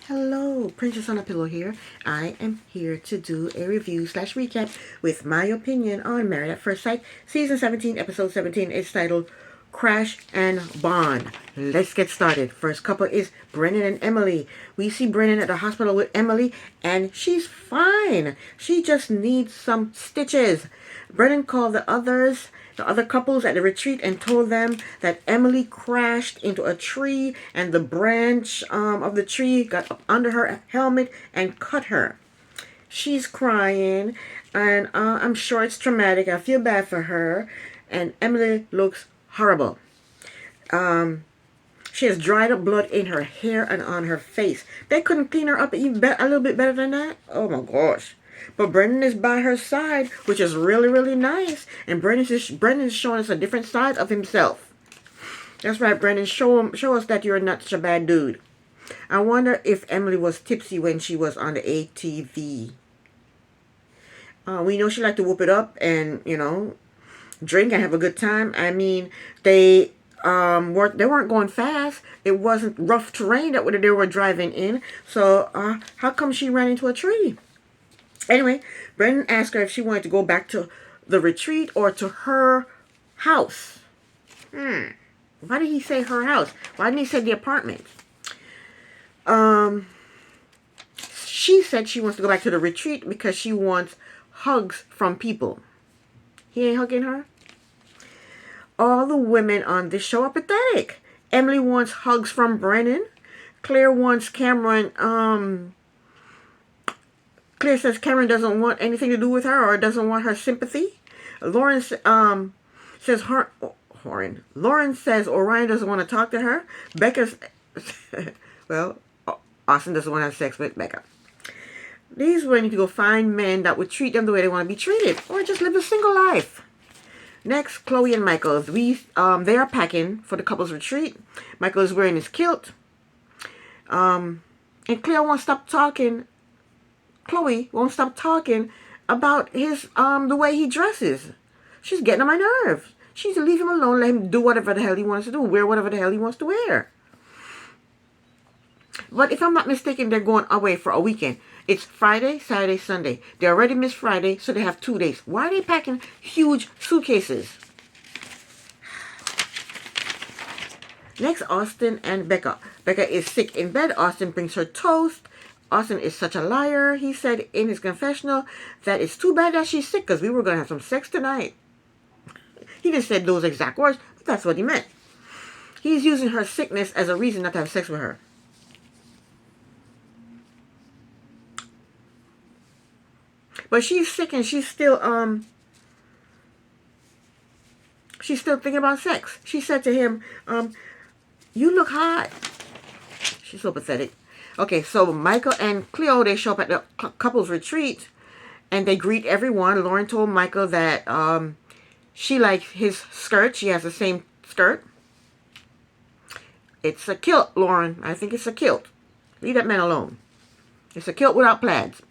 Hello, Princess on a Pillow here. I am here to do a review slash recap with my opinion on Married at First Sight, Season 17, Episode 17. It's titled Crash and Bond. Let's get started. First couple is Brennan and Emily. We see Brennan at the hospital with Emily, and she's fine. She just needs some stitches. Brennan called the other couples at the retreat and told them that Emily crashed into a tree and the branch of the tree got up under her helmet and cut her. She's crying, and I'm sure it's traumatic. I feel bad for her, and Emily looks horrible. She has dried up blood in her hair and on her face. They couldn't clean her up even a little bit better than that? Oh my gosh. But Brendan is by her side, which is really, really nice. And Brendan's showing us a different side of himself. That's right, Brendan. Show us that you're not such a bad dude. I wonder if Emily was tipsy when she was on the ATV. We know she liked to whoop it up and, drink and have a good time. I mean, they weren't going fast. It wasn't rough terrain that they were driving in. So how come she ran into a tree? Anyway, Brendan asked her if she wanted to go back to the retreat or to her house. Why did he say her house? Why didn't he say the apartment? She said she wants to go back to the retreat because she wants hugs from people. He ain't hugging her? All the women on this show are pathetic. Emily wants hugs from Brennan. Claire wants Cameron, Claire says Cameron doesn't want anything to do with her or doesn't want her sympathy. Lauren says Lauren says Orion doesn't want to talk to her. Becca's well, Austin doesn't want to have sex with Becca. These women need to go find men that would treat them the way they want to be treated, or just live a single life. Next, Chloe and Michael. They are packing for the couple's retreat. Michael is wearing his kilt. And Claire won't stop talking. Chloe won't stop talking about his the way he dresses. She's getting on my nerves. She needs to leave him alone, let him do whatever the hell he wants to do, wear whatever the hell he wants to wear. But if I'm not mistaken, they're going away for a weekend. It's Friday, Saturday, Sunday. They already missed Friday, so they have 2 days. Why are they packing huge suitcases? Next, Austin and Becca. Becca is sick in bed. Austin brings her toast. Austin is such a liar. He said in his confessional that it's too bad that she's sick because we were going to have some sex tonight. He didn't say those exact words, but that's what he meant. He's using her sickness as a reason not to have sex with her. But she's sick and she's still thinking about sex. She said to him, you look hot. She's so pathetic. Okay, so Michael and Cleo, they show up at the couple's retreat and they greet everyone. Lauren told Michael that she likes his skirt. She has the same skirt. It's a kilt, Lauren. I think it's a kilt. Leave that man alone. It's a kilt without plaids.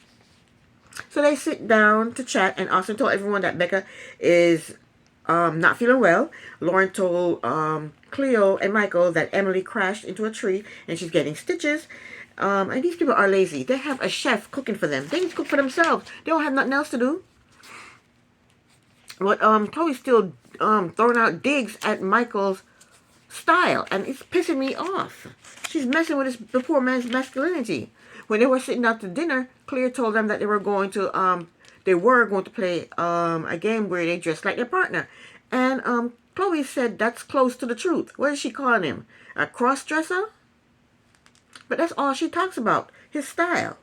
So they sit down to chat, and Austin told everyone that Becca is not feeling well. Lauren told Cleo and Michael that Emily crashed into a tree and she's getting stitches. And these people are lazy. They have a chef cooking for them. They need to cook for themselves. They don't have nothing else to do. But Chloe's still throwing out digs at Michael's style, and it's pissing me off. She's messing with the poor man's masculinity. When they were sitting out to dinner, Claire told them that they were going to play a game where they dress like their partner. And Chloe said that's close to the truth. What is she calling him? A cross-dresser? But that's all she talks about, his style.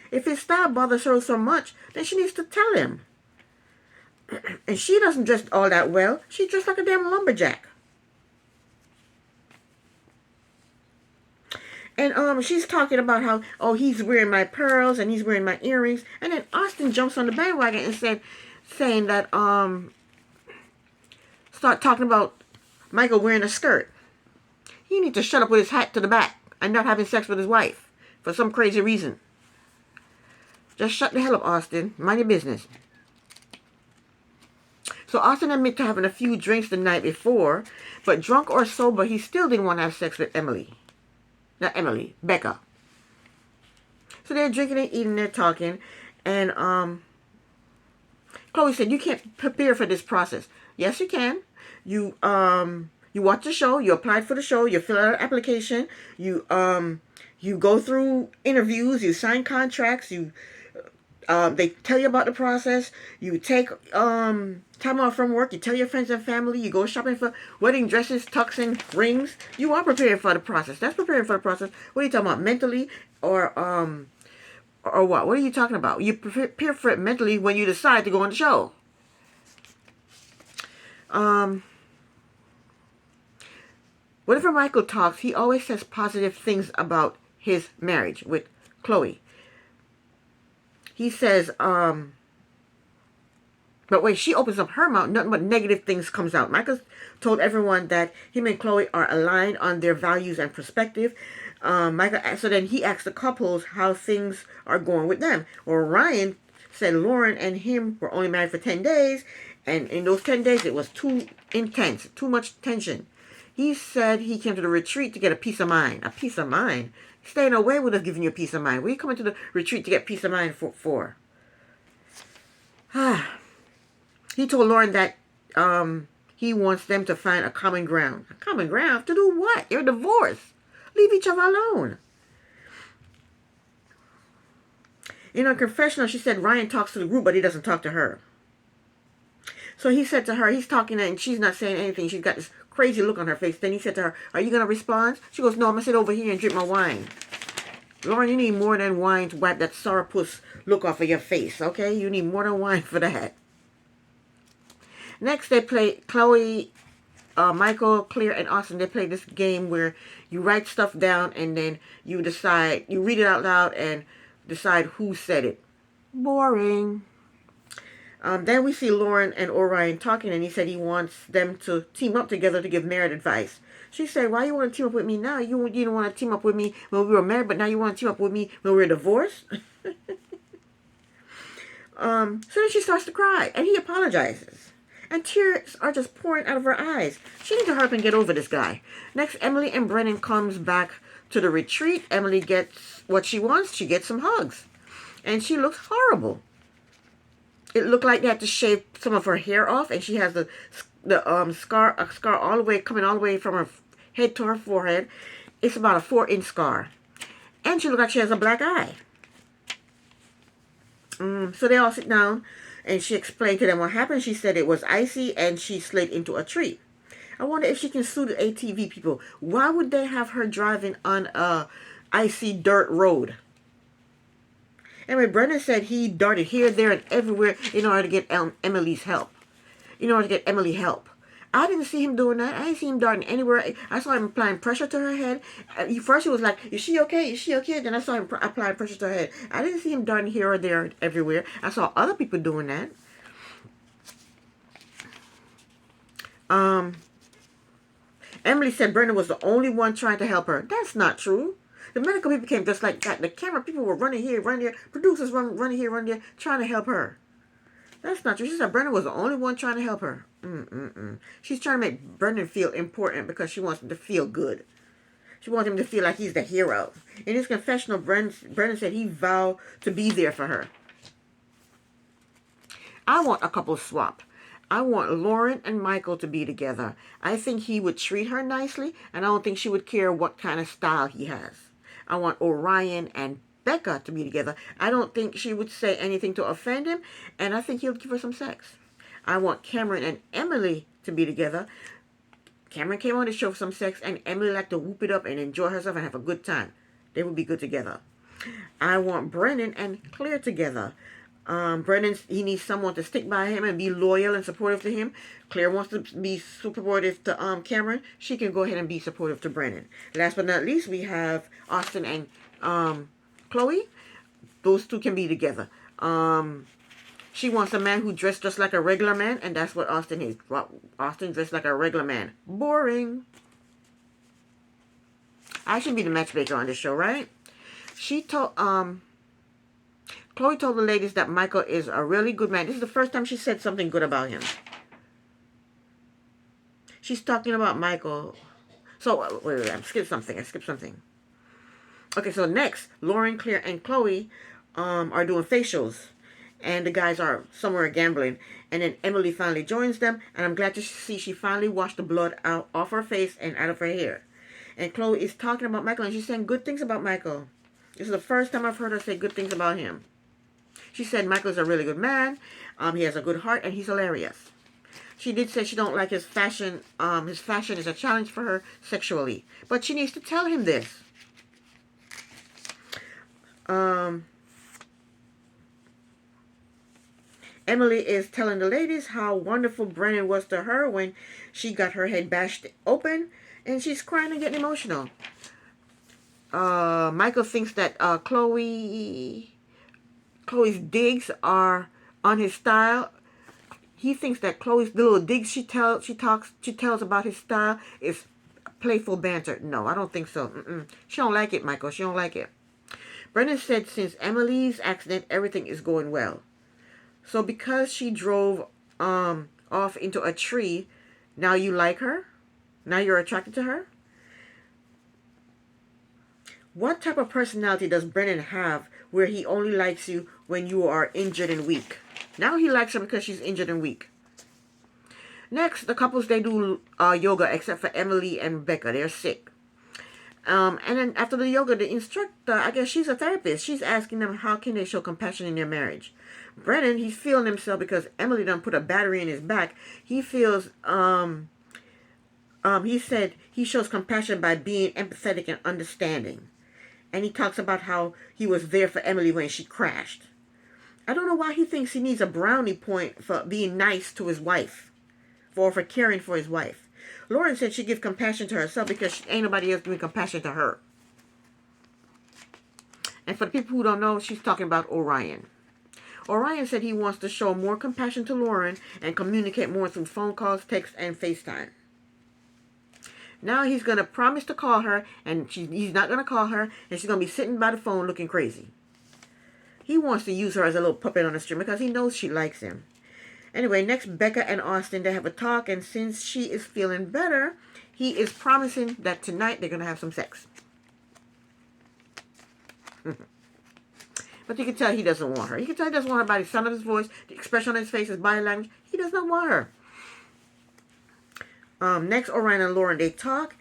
If his style bothers her so much, then she needs to tell him. And she doesn't dress all that well. She dressed like a damn lumberjack. And she's talking about how, he's wearing my pearls and he's wearing my earrings. And then Austin jumps on the bandwagon and saying that, start talking about Michael wearing a skirt. He needs to shut up with his hat to the back and not having sex with his wife for some crazy reason. Just shut the hell up, Austin. Mind your business. So Austin admitted to having a few drinks the night before, but drunk or sober, he still didn't want to have sex with Emily. Not Emily, Becca. So they're drinking and eating, they're talking, and Chloe said, "You can't prepare for this process." Yes, you can. You watch the show. You applied for the show. You fill out an application. You go through interviews. You sign contracts. They tell you about the process. You take time off from work. You tell your friends and family. You go shopping for wedding dresses, tux, and rings. You are prepared for the process. That's preparing for the process. What are you talking about? Mentally or what? What are you talking about? You prepare for it mentally when you decide to go on the show. Whenever Michael talks, he always says positive things about his marriage with Chloe. He says, but when she opens up her mouth, nothing but negative things comes out. Michael told everyone that him and Chloe are aligned on their values and perspective. So then he asked the couples how things are going with them. Well, Ryan said Lauren and him were only married for 10 days. And in those 10 days, it was too intense, too much tension. He said he came to the retreat to get a peace of mind. A peace of mind? Staying away would have given you a peace of mind. What are you coming to the retreat to get peace of mind for? He told Lauren that he wants them to find a common ground. A common ground? To do what? They're divorced. Leave each other alone. In her confessional, she said Ryan talks to the group, but he doesn't talk to her. So he said to her, he's talking and she's not saying anything. She's got this crazy look on her face. Then he said to her, "Are you going to respond?" She goes, "No, I'm going to sit over here and drink my wine." Lauren, you need more than wine to wipe that sourpuss look off of your face, okay? You need more than wine for that. Next, they play Chloe, Michael, Claire, and Austin. They play this game where you write stuff down and then you decide, you read it out loud and decide who said it. Boring. Then we see Lauren and Orion talking, and he said he wants them to team up together to give marriage advice. She said, "Why you want to team up with me now? You didn't want to team up with me when we were married, but now you want to team up with me when we were divorced?" So then she starts to cry, and he apologizes. And tears are just pouring out of her eyes. She needs to hurry up and get over this guy. Next, Emily and Brennan comes back to the retreat. Emily gets what she wants. She gets some hugs. And she looks horrible. It looked like they had to shave some of her hair off, and she has the scar all the way, coming all the way from her head to her forehead. It's about a 4-inch scar. And she looks like she has a black eye. So they all sit down, and she explained to them what happened. She said it was icy, and she slid into a tree. I wonder if she can sue the ATV people. Why would they have her driving on a icy dirt road? Anyway, Brennan said he darted here, there, and everywhere in order to get Emily's help. In order to get Emily help. I didn't see him doing that. I didn't see him darting anywhere. I saw him applying pressure to her head. First he was like, "Is she okay? Is she okay?" Then I saw him applying pressure to her head. I didn't see him darting here or there everywhere. I saw other people doing that. Emily said Brennan was the only one trying to help her. That's not true. The medical people came just like that. The camera people were running here, running there. Producers running here, running there, trying to help her. That's not true. She said Brennan was the only one trying to help her. She's trying to make Brennan feel important because she wants him to feel good. She wants him to feel like he's the hero. In his confessional, Brennan said he vowed to be there for her. I want a couple swap. I want Lauren and Michael to be together. I think he would treat her nicely, and I don't think she would care what kind of style he has. I want Orion and Becca to be together. I don't think she would say anything to offend him, and I think he'll give her some sex. I want Cameron and Emily to be together. Cameron came on the show for some sex, and Emily liked to whoop it up and enjoy herself and have a good time. They would be good together. I want Brennan and Claire together. Brennan, he needs someone to stick by him and be loyal and supportive to him. Claire wants to be supportive to Cameron. She can go ahead and be supportive to Brennan. Last but not least, we have Austin and Chloe. Those two can be together. She wants a man who dressed just like a regular man, and that's what Austin is. Austin dressed like a regular man. Boring. I should be the matchmaker on this show, right? She told Chloe told the ladies that Michael is a really good man. This is the first time she said something good about him. She's talking about Michael. So, wait, I skipped something. Okay, so next, Lauren, Claire, and Chloe are doing facials. And the guys are somewhere gambling. And then Emily finally joins them. And I'm glad to see she finally washed the blood out off her face and out of her hair. And Chloe is talking about Michael, and she's saying good things about Michael. This is the first time I've heard her say good things about him. She said Michael's a really good man. He has a good heart, and he's hilarious. She did say she don't like his fashion. His fashion is a challenge for her sexually. But she needs to tell him this. Emily is telling the ladies how wonderful Brennan was to her when she got her head bashed open, and she's crying and getting emotional. Michael thinks that Chloe's digs are on his style. He thinks that Chloe's little digs she tells about his style is playful banter. No, I don't think so. She don't like it, Michael. She don't like it. Brennan said since Emily's accident, everything is going well. So because she drove off into a tree, now you like her? Now you're attracted to her? What type of personality does Brennan have where he only likes you when you are injured and weak? Now he likes her because she's injured and weak. Next, the couples, they do yoga except for Emily and Rebecca. They're sick. And then after the yoga, the instructor, I guess she's a therapist. She's asking them how can they show compassion in their marriage. Brennan, he's feeling himself because Emily done put a battery in his back. He feels, he said he shows compassion by being empathetic and understanding. And he talks about how he was there for Emily when she crashed. I don't know why he thinks he needs a brownie point for being nice to his wife. For caring for his wife. Lauren said she gives compassion to herself because ain't nobody else giving compassion to her. And for the people who don't know, she's talking about Orion. Orion said he wants to show more compassion to Lauren and communicate more through phone calls, text, and FaceTime. Now he's going to promise to call her, and he's not going to call her, and she's going to be sitting by the phone looking crazy. He wants to use her as a little puppet on the string because he knows she likes him. Anyway, next, Becca and Austin, they have a talk, and since she is feeling better, he is promising that tonight they're going to have some sex. But you can tell he doesn't want her. You can tell he doesn't want her by the sound of his voice, the expression on his face, his body language. He does not want her. Next, Orion and Lauren, they talk.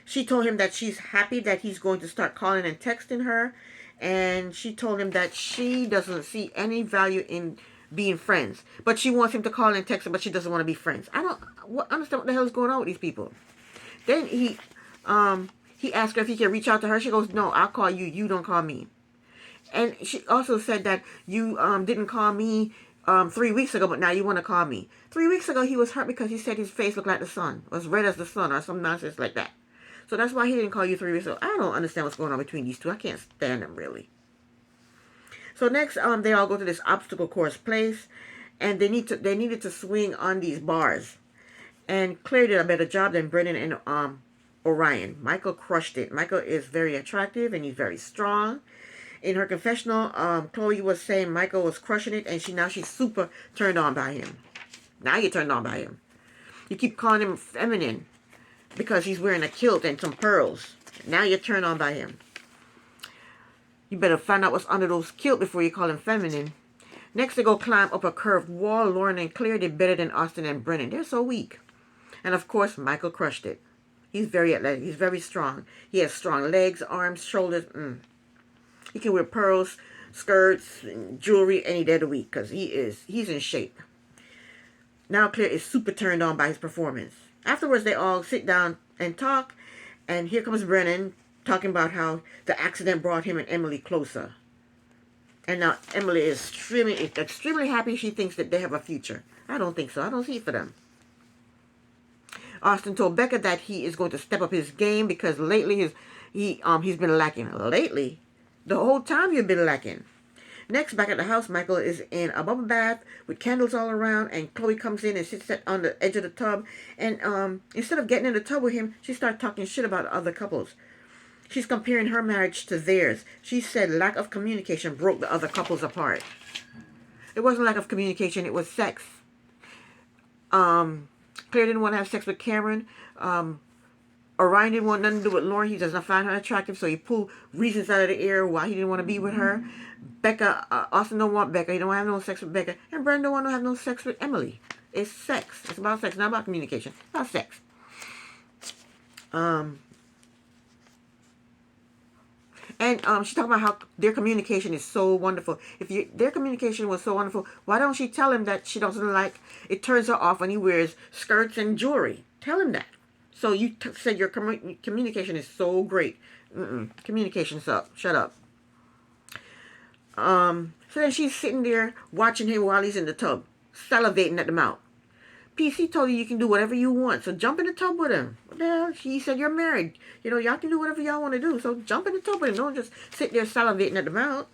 She told him that she's happy that he's going to start calling and texting her. And she told him that she doesn't see any value in being friends. But she wants him to call and text her, but she doesn't want to be friends. I don't understand what the hell is going on with these people. Then he asked her if he can reach out to her. She goes, no, I'll call you. You don't call me. And she also said that you didn't call me 3 weeks ago, but now you want to call me. 3 weeks ago, he was hurt because he said his face looked like the sun. Was red as the sun or some nonsense like that. So that's why he didn't call you 3 weeks ago. I don't understand what's going on between these two. I can't stand them, really. So next, they all go to this obstacle course place. And they needed to swing on these bars. And Claire did a better job than Brennan and Orion. Michael crushed it. Michael is very attractive and he's very strong. In her confessional, Chloe was saying Michael was crushing it, and she's super turned on by him. Now you're turned on by him. You keep calling him feminine because he's wearing a kilt and some pearls. Now you're turned on by him. You better find out what's under those kilt before you call him feminine. Next, they go climb up a curved wall. Lauren and Claire did better than Austin and Brennan. They're so weak. And of course, Michael crushed it. He's very athletic. He's very strong. He has strong legs, arms, shoulders. He can wear pearls, skirts, and jewelry any day of the week because he's in shape. Now Claire is super turned on by his performance. Afterwards, they all sit down and talk, and here comes Brennan talking about how the accident brought him and Emily closer. And now Emily is extremely happy. She thinks that they have a future. I don't think so. I don't see it for them. Austin told Becca that he is going to step up his game because lately he's been lacking. Lately? The whole time you've been lacking. Next, back at the house, Michael is in a bubble bath with candles all around, and Chloe comes in and sits on the edge of the tub. And instead of getting in the tub with him, she starts talking shit about other couples. She's comparing her marriage to theirs. She said lack of communication broke the other couples apart. It wasn't lack of communication, it was sex. Claire didn't want to have sex with Cameron. Orion didn't want nothing to do with Lauren. He does not find her attractive, so he pulled reasons out of the air why he didn't want to be with her. Becca, Austin don't want Becca. He don't want to have no sex with Becca. And Brandon don't want to have no sex with Emily. It's sex. It's about sex, not about communication. It's about sex. And she talked about how their communication is so wonderful. Their communication was so wonderful, why don't she tell him that she doesn't like, it turns her off when he wears skirts and jewelry? Tell him that. So you said your communication is so great. Communication sucks. Shut up. So then she's sitting there watching him while he's in the tub, salivating at the mouth. PC told you can do whatever you want, so jump in the tub with him. What the hell? He said you're married. You know, y'all can do whatever y'all want to do, so jump in the tub with him. Don't just sit there salivating at the mouth.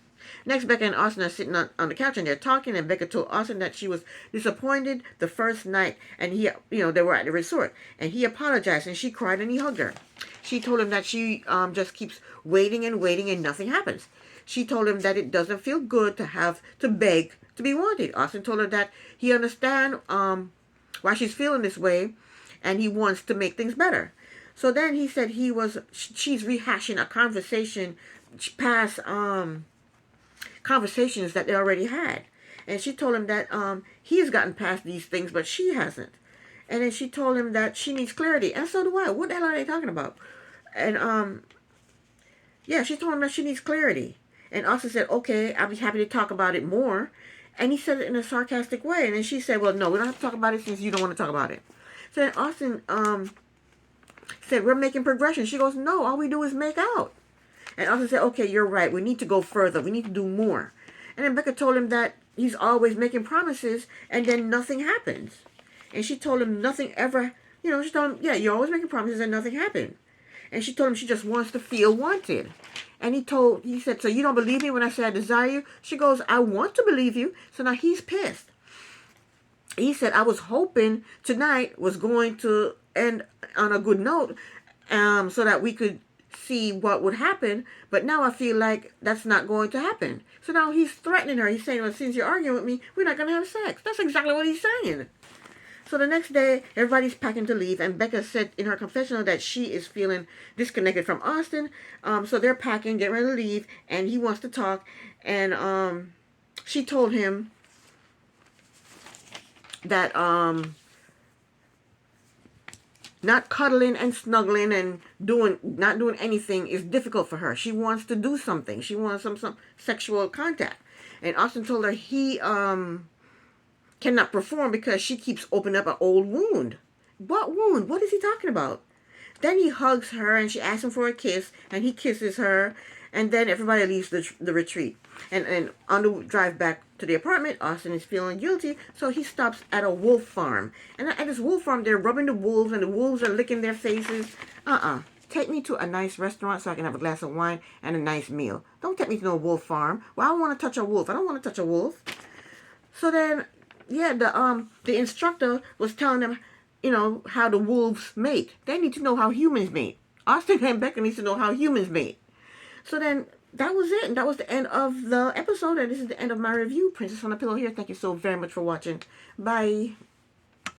Next, Becca and Austin are sitting on the couch and they're talking, and Becca told Austin that she was disappointed the first night, and they were at the resort, and he apologized, and she cried and he hugged her. She told him that she just keeps waiting and waiting and nothing happens. She told him that it doesn't feel good to have to beg to be wanted. Austin told her that he understands why she's feeling this way, and he wants to make things better. So then he said she's rehashing a conversation, past conversations that they already had. And she told him that he's gotten past these things, but she hasn't. And then she told him that she needs clarity. And so do I. What the hell are they talking about? And yeah, she told him that she needs clarity. And Austin said, okay, I'll be happy to talk about it more. And he said it in a sarcastic way. And then she said, well, no, we don't have to talk about it since you don't want to talk about it. So then Austin said, we're making progression. She goes, no, all we do is make out. And Austin said, okay, you're right. We need to go further. We need to do more. And then Becca told him that he's always making promises and then nothing happens. And she told him nothing ever, she told him, yeah, you're always making promises and nothing happened. And she told him she just wants to feel wanted. And he said, so you don't believe me when I say I desire you? She goes, I want to believe you. So now he's pissed. He said, I was hoping tonight was going to end on a good note so that we could see what would happen. But now I feel like that's not going to happen. So now he's threatening her. He's saying, well, since you're arguing with me, we're not going to have sex. That's exactly what he's saying. So the next day, everybody's packing to leave, and Becca said in her confessional that she is feeling disconnected from Austin. So they're packing, getting ready to leave, and he wants to talk. And she told him that not cuddling and snuggling and not doing anything is difficult for her. She wants to do something. She wants some sexual contact. And Austin told her he cannot perform because she keeps opening up an old wound. What wound? What is he talking about? Then he hugs her and she asks him for a kiss, and he kisses her, and then everybody leaves the retreat. And on the drive back to the apartment, Austin is feeling guilty, so he stops at a wolf farm. And at this wolf farm, they're rubbing the wolves, and the wolves are licking their faces. Take me to a nice restaurant so I can have a glass of wine and a nice meal. Don't take me to no wolf farm. Well, I don't want to touch a wolf. I don't want to touch a wolf. So then, yeah, the instructor was telling them, how the wolves mate. They need to know how humans mate. Austin and Becca needs to know how humans mate. So then that was it. And that was the end of the episode. And this is the end of my review. Princess on a Pillow here. Thank you so very much for watching. Bye.